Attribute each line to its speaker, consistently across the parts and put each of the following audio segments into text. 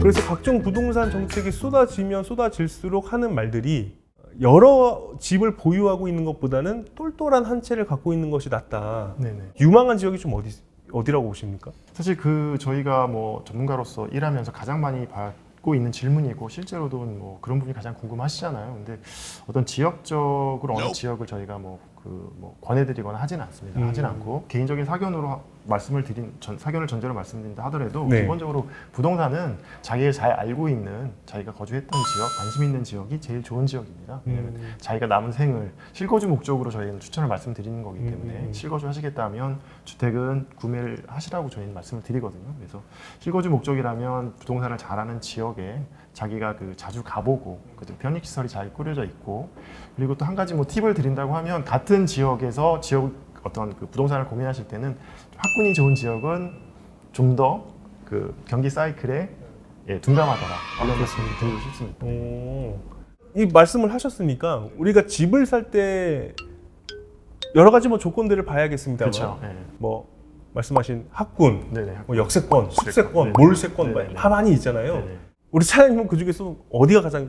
Speaker 1: 그래서 각종 부동산 정책이 쏟아지면 쏟아질수록 하는 말들이 여러 집을 보유하고 있는 것보다는 똘똘한 한 채를 갖고 있는 것이 낫다.
Speaker 2: 네네.
Speaker 1: 유망한 지역이 좀 어디라고 보십니까?
Speaker 2: 사실 저희가 뭐 전문가로서 일하면서 가장 많이 받고 있는 질문이고 실제로도 뭐 그런 부분이 가장 궁금하시잖아요. 근데 어떤 지역적으로 어느 지역을 저희가 권해드리거나 하지는 않습니다. 하진 않고 개인적인 사견으로 사견을 전제로 말씀드린다 하더라도
Speaker 1: 네.
Speaker 2: 기본적으로 부동산은 자기가 잘 알고 있는 자기가 거주했던 지역, 관심 있는 지역이 제일 좋은 지역입니다. 왜냐하면 자기가 남은 생을 실거주 목적으로 저희는 추천을 말씀드리는 거기 때문에 실거주 하시겠다면 주택은 구매를 하시라고 저희는 말씀을 드리거든요. 그래서 실거주 목적이라면 부동산을 잘 아는 지역에 자기가 자주 가보고 편익시설이 잘 꾸려져 있고 그리고 또 한 가지 팁을 드린다고 하면 같은 지역에서 어떤 부동산을 고민하실 때는 학군이 좋은 지역은 좀 더 경기 사이클에 둔감하더라. 이런 말씀을 드리고 싶습니다.
Speaker 1: 이 말씀을 하셨으니까 우리가 집을 살 때 여러 가지 조건들을 봐야겠습니다만
Speaker 2: 그렇죠. 네.
Speaker 1: 말씀하신 학군,
Speaker 2: 네네.
Speaker 1: 역세권, 숙세권,
Speaker 2: 네네.
Speaker 1: 몰세권
Speaker 2: 네네.
Speaker 1: 많이 있잖아요.
Speaker 2: 네네.
Speaker 1: 우리 차장님은 그 중에서 어디가 가장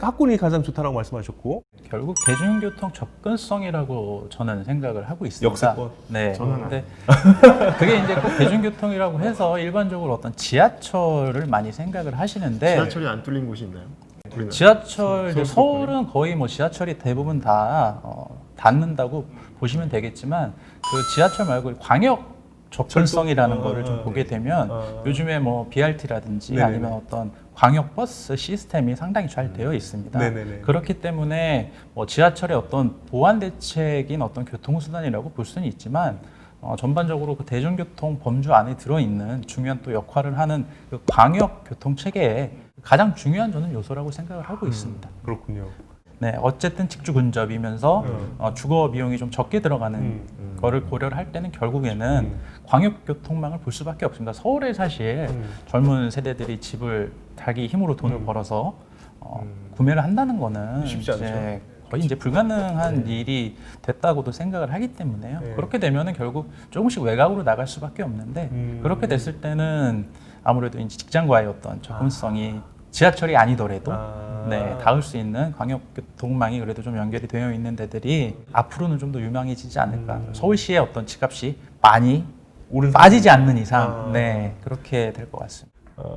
Speaker 1: 학군이 가장 좋다라고 말씀하셨고
Speaker 3: 결국 대중교통 접근성이라고 저는 생각을 하고 있습니다.
Speaker 1: 역세권?
Speaker 3: 네.
Speaker 2: 저는
Speaker 3: 근데 그게 이제 꼭 대중교통이라고 해서 일반적으로 어떤 지하철을 많이 생각을 하시는데
Speaker 2: 지하철이 안 뚫린 곳이 있나요? 우리나라?
Speaker 3: 지하철 이제 서울은 거의 지하철이 대부분 다 닿는다고 보시면 되겠지만 그 지하철 말고 광역 접근성이라는 거를 좀 보게 되면 요즘에 BRT라든지
Speaker 1: 네네네.
Speaker 3: 아니면 어떤 광역 버스 시스템이 상당히 잘 되어 있습니다.
Speaker 1: 네네네.
Speaker 3: 그렇기 때문에 지하철의 어떤 보완 대책인 어떤 교통수단이라고 볼 수는 있지만 전반적으로 그 대중교통 범주 안에 들어있는 중요한 또 역할을 하는 그 광역 교통 체계에 가장 중요한 저는 요소라고 생각을 하고 있습니다.
Speaker 1: 그렇군요.
Speaker 3: 네, 어쨌든 직주 근접이면서 주거 비용이 좀 적게 들어가는 거를 고려를 할 때는 결국에는 광역교통망을 볼 수밖에 없습니다. 서울에 사실 젊은 세대들이 집을 자기 힘으로 돈을 벌어서 구매를 한다는 거는
Speaker 1: 쉽지 않죠.
Speaker 3: 거의 이제 불가능한 일이 됐다고도 생각을 하기 때문에요.
Speaker 1: 네.
Speaker 3: 그렇게 되면은 결국 조금씩 외곽으로 나갈 수밖에 없는데 그렇게 됐을 때는 아무래도 이제 직장과의 어떤 접근성이 지하철이 아니더라도 닿을 수 있는 광역교통망이 그래도 좀 연결이 되어 있는 데들이 앞으로는 좀 더 유망해지지 않을까. 서울시의 어떤 집값이 많이 빠지지 않는 이상 그렇게 될 것 같습니다.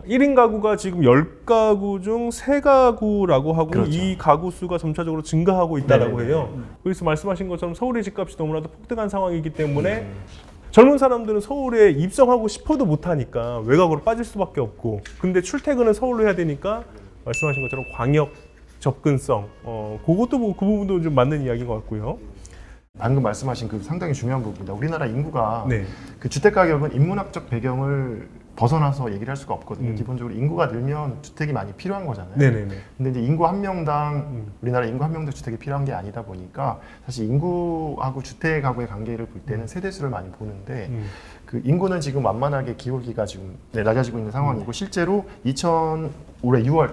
Speaker 1: 1인 가구가 지금 10가구 중 3가구라고 하고
Speaker 2: 그렇죠.
Speaker 1: 이 가구 수가 점차적으로 증가하고 있다라고
Speaker 2: 네네네.
Speaker 1: 해요. 그래서 말씀하신 것처럼 서울의 집값이 너무나도 폭등한 상황이기 때문에 젊은 사람들은 서울에 입성하고 싶어도 못하니까 외곽으로 빠질 수밖에 없고 근데 출퇴근은 서울로 해야 되니까 말씀하신 것처럼 광역 접근성 그것도 그 부분도 좀 맞는 이야기인 것 같고요.
Speaker 2: 방금 말씀하신 상당히 중요한 부분입니다. 우리나라 인구가
Speaker 1: 네.
Speaker 2: 주택 가격은 인문학적 배경을 벗어나서 얘기를 할 수가 없거든요. 기본적으로 인구가 늘면 주택이 많이 필요한 거잖아요.
Speaker 1: 네네네.
Speaker 2: 근데 이제 인구 한 명당 우리나라 인구 한 명당 주택이 필요한 게 아니다 보니까 사실 인구하고 주택하고의 관계를 볼 때는 세대수를 많이 보는데 그 인구는 지금 완만하게 기울기가 지금 낮아지고 있는 상황이고 실제로 올해 6월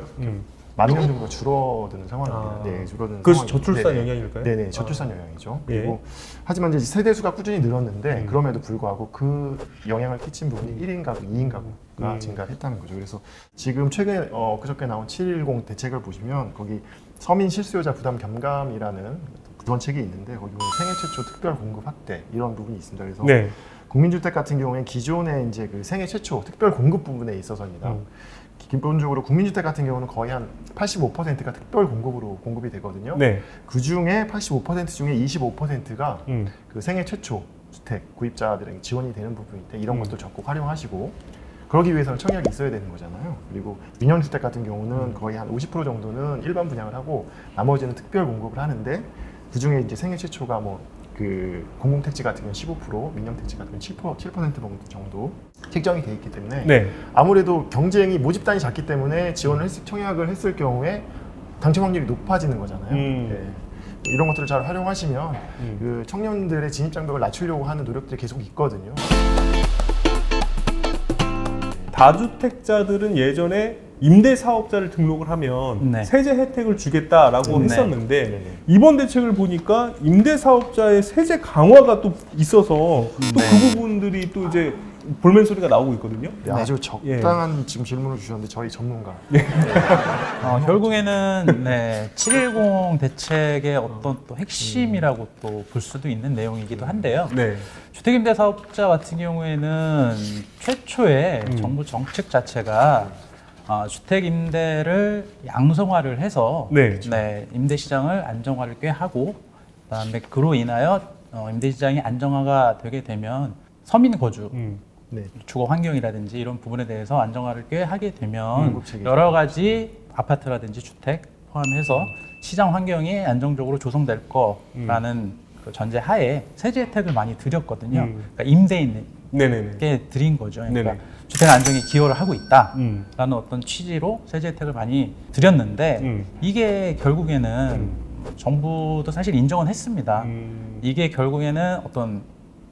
Speaker 2: 10,000명 정도 줄어드는 상황입니다. 네, 줄어드는
Speaker 1: 그것이
Speaker 2: 상황입니다.
Speaker 1: 저출산
Speaker 2: 네네.
Speaker 1: 영향일까요?
Speaker 2: 네네, 저출산 영향이죠.
Speaker 1: 예.
Speaker 2: 그리고 하지만 이제 세대수가 꾸준히 늘었는데 그럼에도 불구하고 그 영향을 끼친 부분이 1인 가구, 2인 가구가 증가를 했다는 거죠. 그래서 지금 최근에 그저께 나온 710 대책을 보시면 거기 서민 실수요자 부담 경감이라는 구원책이 있는데 거기 보면 생애 최초 특별 공급 확대 이런 부분이 있습니다. 그래서
Speaker 1: 네.
Speaker 2: 국민주택 같은 경우에 기존에 이제 그 생애 최초 특별 공급 부분에 있어서입니다. 기본적으로 국민주택 같은 경우는 거의 한 85%가 특별 공급으로 공급이 되거든요.
Speaker 1: 네.
Speaker 2: 그 중에 85% 중에 25%가
Speaker 1: 음.
Speaker 2: 그 생애 최초 주택 구입자들에게 지원이 되는 부분인데 이런 것도 적극 활용하시고 그러기 위해서는 청약이 있어야 되는 거잖아요. 그리고 민영주택 같은 경우는 거의 한 50% 정도는 일반 분양을 하고 나머지는 특별 공급을 하는데 그 중에 이제 생애 최초가 그 공공택지 같은 경우는 15%, 민영택지 같은 경우는 7% 정도 책정이 돼 있기 때문에
Speaker 1: 네.
Speaker 2: 아무래도 경쟁이 모집단이 작기 때문에 청약을 했을 경우에 당첨 확률이 높아지는 거잖아요. 네. 이런 것들을 잘 활용하시면 그 청년들의 진입 장벽을 낮추려고 하는 노력들이 계속 있거든요.
Speaker 1: 다주택자들은 예전에 임대사업자를 등록을 하면
Speaker 3: 네.
Speaker 1: 세제 혜택을 주겠다라고
Speaker 3: 네.
Speaker 1: 했었는데
Speaker 2: 네.
Speaker 1: 이번 대책을 보니까 임대사업자의 세제 강화가 또 있어서 또 그 부분들이 또 이제 볼멘 소리가 나오고 있거든요.
Speaker 2: 네, 아주 적당한 지금 질문을 주셨는데 저희 전문가.
Speaker 3: 결국에는 710 대책의 어떤 또 핵심이라고 또 볼 수도 있는 내용이기도 한데요.
Speaker 1: 네.
Speaker 3: 주택임대사업자 같은 경우에는 최초의 정부 정책 자체가 주택임대를 양성화를 해서
Speaker 1: 네.
Speaker 3: 임대 시장을 안정화를 꽤 하고 그다음에 그로 인하여 임대 시장이 안정화가 되게 되면 서민 거주
Speaker 2: 네.
Speaker 3: 주거 환경이라든지 이런 부분에 대해서 안정화를 꽤 하게 되면
Speaker 2: 공급체계.
Speaker 3: 여러 가지 아파트라든지 주택 포함해서 시장 환경이 안정적으로 조성될 거라는 그 전제 하에 세제 혜택을 많이 드렸거든요. 그러니까 임대인에게
Speaker 1: 네네네.
Speaker 3: 드린 거죠. 그러니까
Speaker 1: 네네.
Speaker 3: 주택 안정에 기여를 하고 있다라는 어떤 취지로 세제 혜택을 많이 드렸는데 이게 결국에는 정부도 사실 인정은 했습니다. 이게 결국에는 어떤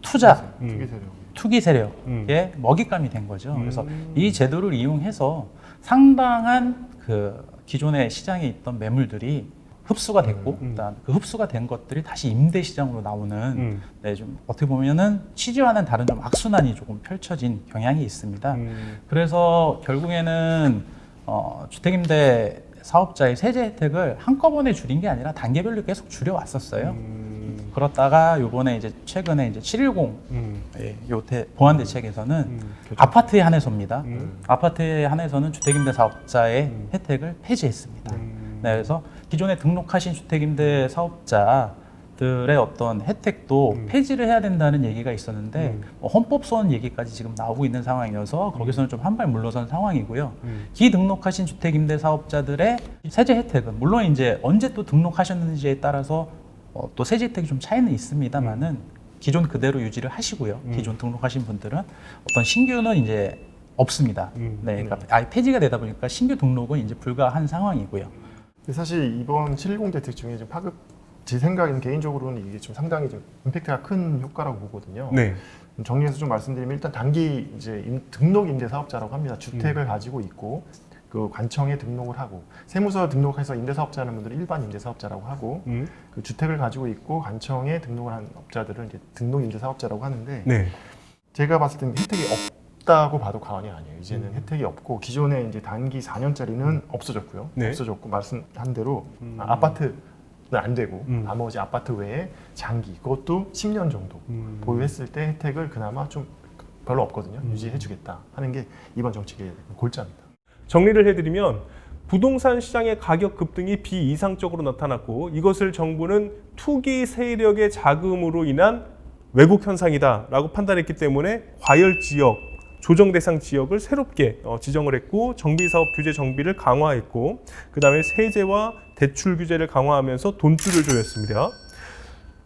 Speaker 3: 투자,
Speaker 2: 투기 세력.
Speaker 3: 투기 세력의 먹잇감이 된 거죠. 그래서 이 제도를 이용해서 상당한 그 기존의 시장에 있던 매물들이 흡수가 됐고, 그다음 그 흡수가 된 것들이 다시 임대 시장으로 나오는 좀 어떻게 보면은 취지와는 다른 좀 악순환이 조금 펼쳐진 경향이 있습니다. 그래서 결국에는 주택임대 사업자의 세제 혜택을 한꺼번에 줄인 게 아니라 단계별로 계속 줄여왔었어요. 그렇다가 요번에 이제 최근에 이제 710 보완 대책에서는 아파트에 한해서입니다. 아파트에 한해서는 주택임대 사업자의 혜택을 폐지했습니다. 그래서 기존에 등록하신 주택임대 사업자들의 어떤 혜택도 폐지를 해야 된다는 얘기가 있었는데 헌법소원 얘기까지 지금 나오고 있는 상황이어서 거기서는 좀 한 발 물러선 상황이고요. 기등록하신 주택임대 사업자들의 세제 혜택은 물론 이제 언제 또 등록하셨는지에 따라서 또 세제 혜택이 좀 차이는 있습니다만은 기존 그대로 유지를 하시고요. 기존 등록하신 분들은 어떤 신규는 이제 없습니다. 그러니까 아예 폐지가 되다 보니까 신규 등록은 이제 불가한 상황이고요.
Speaker 2: 사실 이번 710 대책 중에 좀 제 생각에는 개인적으로는 이게 좀 상당히 좀 임팩트가 큰 효과라고 보거든요.
Speaker 1: 네.
Speaker 2: 정리해서 좀 말씀드리면 일단 단기 이제 등록 임대 사업자라고 합니다. 주택을 가지고 있고 그 관청에 등록을 하고 세무서 등록해서 임대사업자는 분들은 일반 임대사업자라고 하고 그 주택을 가지고 있고 관청에 등록을 한 업자들은 이제 등록 임대사업자라고 하는데
Speaker 1: 네.
Speaker 2: 제가 봤을 때는 혜택이 없다고 봐도 과언이 아니에요. 이제는 혜택이 없고 기존에 이제 단기 4년짜리는 없어졌고요.
Speaker 1: 네.
Speaker 2: 없어졌고 말씀한 대로 아파트는 안 되고 나머지 아파트 외에 장기 그것도 10년 정도 보유했을 때 혜택을 그나마 좀 별로 없거든요. 유지해주겠다 하는 게 이번 정책의 골자입니다.
Speaker 1: 정리를 해드리면 부동산 시장의 가격 급등이 비이상적으로 나타났고 이것을 정부는 투기 세력의 자금으로 인한 왜곡 현상이다라고 판단했기 때문에 과열 지역, 조정 대상 지역을 새롭게 지정을 했고 정비사업 규제 정비를 강화했고 그 다음에 세제와 대출 규제를 강화하면서 돈줄을 조였습니다.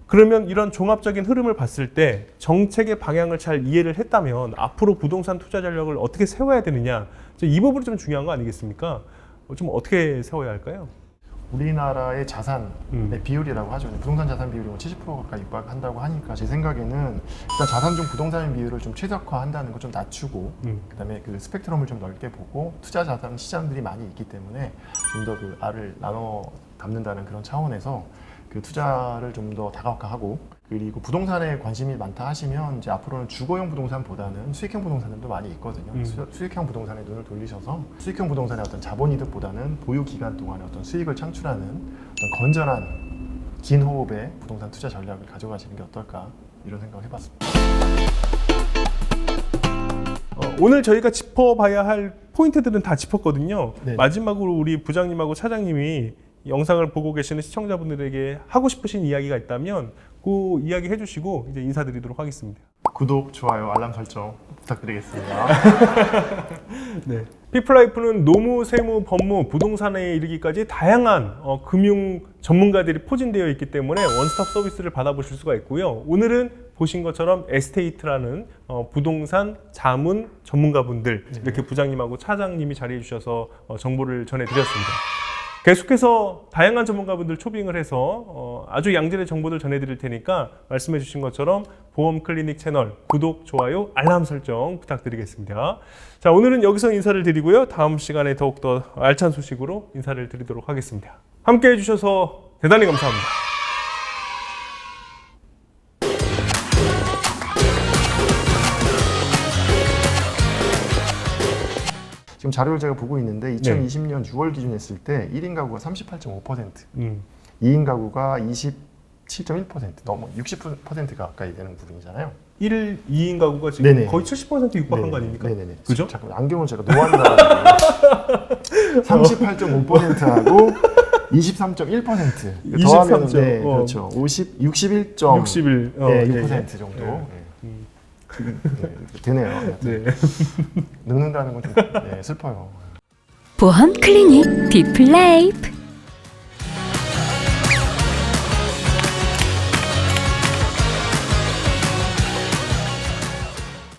Speaker 1: 그러면 이런 종합적인 흐름을 봤을 때 정책의 방향을 잘 이해를 했다면 앞으로 부동산 투자 전략을 어떻게 세워야 되느냐 이 부분이 좀 중요한 거 아니겠습니까? 좀 어떻게 세워야 할까요?
Speaker 2: 우리나라의 자산의 비율이라고 하죠. 부동산 자산 비율이 70% 가까이 육박한다고 하니까 제 생각에는 일단 자산 중 부동산 비율을 좀 최적화한다는 걸 좀 낮추고 그다음에 그 스펙트럼을 좀 넓게 보고 투자 자산 시장들이 많이 있기 때문에 좀 더 그 알을 나눠 담는다는 그런 차원에서 그 투자를 좀 더 다각화하고 그리고 부동산에 관심이 많다 하시면 이제 앞으로는 주거용 부동산보다는 수익형 부동산들도 많이 있거든요. 수익형 부동산에 눈을 돌리셔서 수익형 부동산의 어떤 자본이득보다는 보유 기간 동안에 어떤 수익을 창출하는 어떤 건전한 긴 호흡의 부동산 투자 전략을 가져가시는 게 어떨까 이런 생각을 해봤습니다.
Speaker 1: 오늘 저희가 짚어봐야 할 포인트들은 다 짚었거든요.
Speaker 2: 네.
Speaker 1: 마지막으로 우리 부장님하고 차장님이 영상을 보고 계시는 시청자분들에게 하고 싶으신 이야기가 있다면 그 이야기 해주시고 이제 인사드리도록 하겠습니다.
Speaker 2: 구독, 좋아요, 알람 설정 부탁드리겠습니다.
Speaker 1: 네. 피플라이프는 노무, 세무, 법무, 부동산에 이르기까지 다양한 금융 전문가들이 포진되어 있기 때문에 원스톱 서비스를 받아보실 수가 있고요. 오늘은 보신 것처럼 에스테이트라는 부동산 자문 전문가분들 이렇게 부장님하고 차장님이 자리해 주셔서 정보를 전해드렸습니다. 계속해서 다양한 전문가분들 초빙을 해서 아주 양질의 정보들 전해드릴 테니까 말씀해 주신 것처럼 보험 클리닉 채널 구독, 좋아요, 알람 설정 부탁드리겠습니다. 자, 오늘은 여기서 인사를 드리고요. 다음 시간에 더욱더 알찬 소식으로 인사를 드리도록 하겠습니다. 함께 해주셔서 대단히 감사합니다.
Speaker 2: 지금 자료를 제가 보고 있는데 2020년 6월 기준 했을 때 1인 가구가 38.5%, 2인 가구가 27.1% 넘어 60%가 가까이 되는 부분이잖아요.
Speaker 1: 1, 2인 가구가 지금
Speaker 2: 네네.
Speaker 1: 거의 70% 육박한 거 아닙니까?
Speaker 2: 네네네.
Speaker 1: 그죠?
Speaker 2: 잠깐 안경을 제가 노안이라가지고 38.5%하고 23.1% 더하면 네, 그렇죠. 61. 6% 정도 되네요.
Speaker 1: 네.
Speaker 2: 늙는다는 건 좀 슬퍼요.
Speaker 4: 보험 클리닉 디플라이프